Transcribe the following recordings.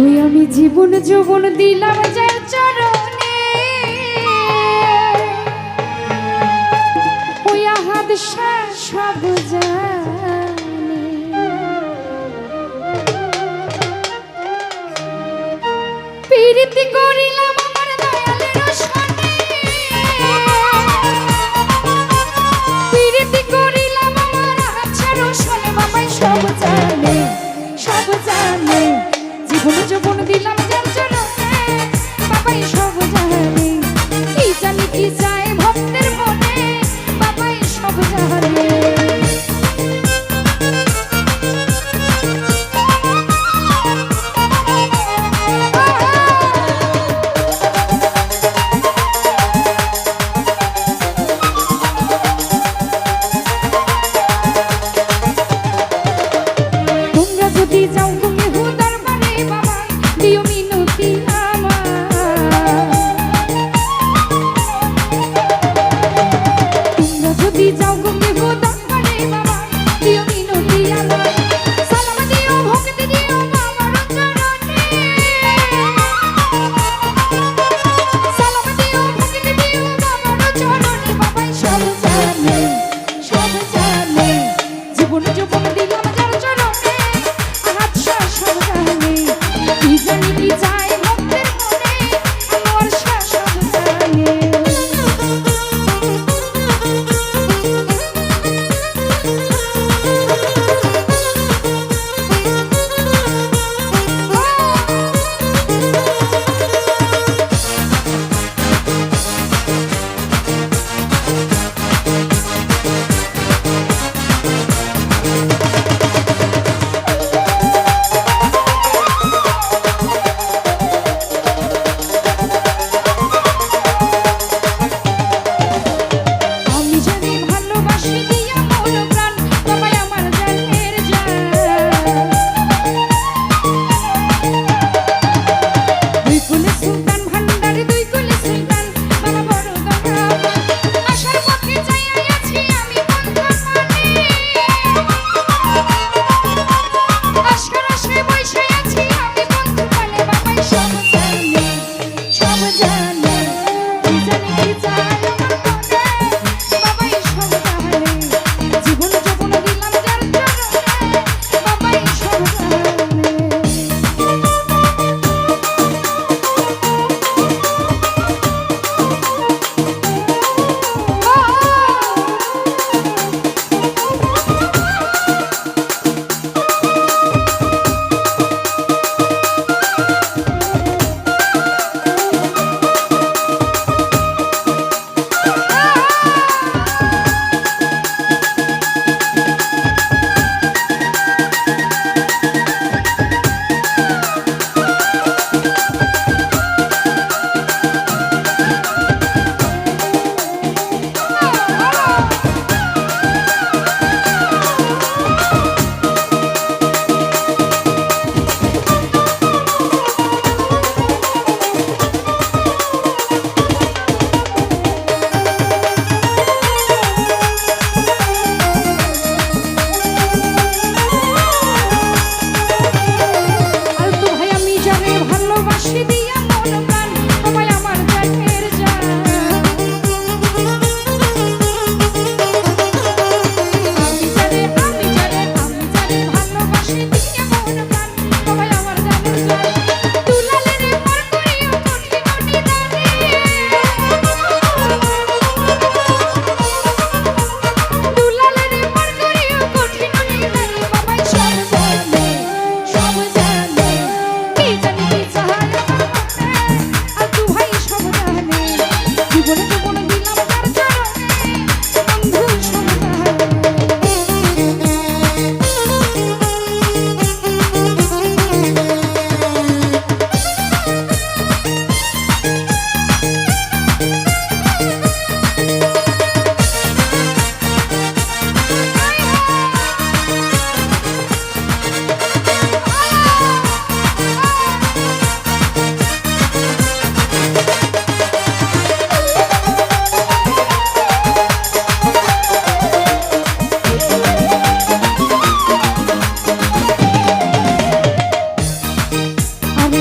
ওই আমি জীবন যৌবন দিলাম যার চরণে, ওই আহাদ সব জানে। প্রীতি করিলাম আমার দয়ালের সনে, প্রীতি করিলাম আমার আহাদ সনে। বাবাই সব জানে, সব জানে। জীবন যৌবন দিলাম যার চরণে, বাবাই সব জানে। কি জানি কি চায় ভক্তের মনে, বাবাই সব জানে। তোমরা যদি যাও তুমি হুদার বাড়ি, বাবা দিও মিনতি আমার। তোমরা যদি যাও তুমি হুদার বাড়ি, বাবা দিও মিনতি আমার। সালাম দিও ভক্তি দিও বাবার চরণে, সালাম দিও ভক্তি দিও বাবার চরণে। বাবাই সব জানে, সব জানে। জীবন যৌবন দিলাম যার চরণে, আহাদ সব জানে।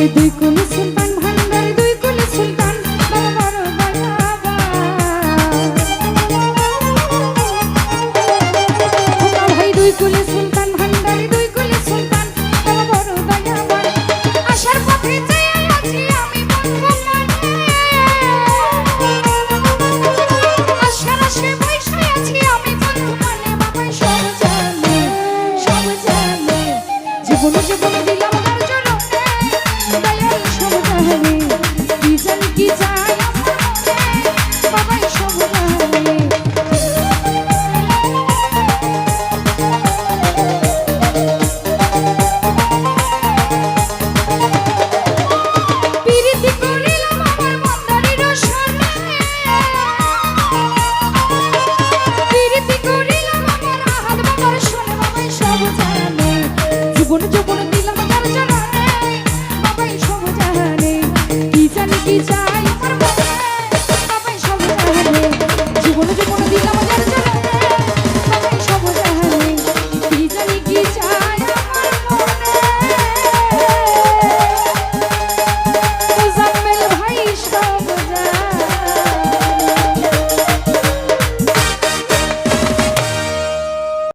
দুই কুলি সুলতান ভান্ডার দুই কুলি সুলতান বাবা বড় দয়াবান ভাই দুই কুলি সুলতান ভান্ডার দুই কুলি সুলতান বাবা বড় দয়াবান আসার পথে চেয়ে আছি আমি বন্ধু মানে আশার আশে বসে আছি আমি বন্ধু মানে বাবা সব জানে জীবন জীবন দিলাম তার জন্য দয়াল সব জানে কি জানি কি চাই আমার মনে বাবাই সব জানে প্রীতি করিলাম আমার মন্দারের সনে প্রীতি করিলাম আমার আহাদ বাবার সনে বাবাই সব জানে জীবন জীবন দিলাম তার জন্য বাবাই সব জানে কি জানি কি চাই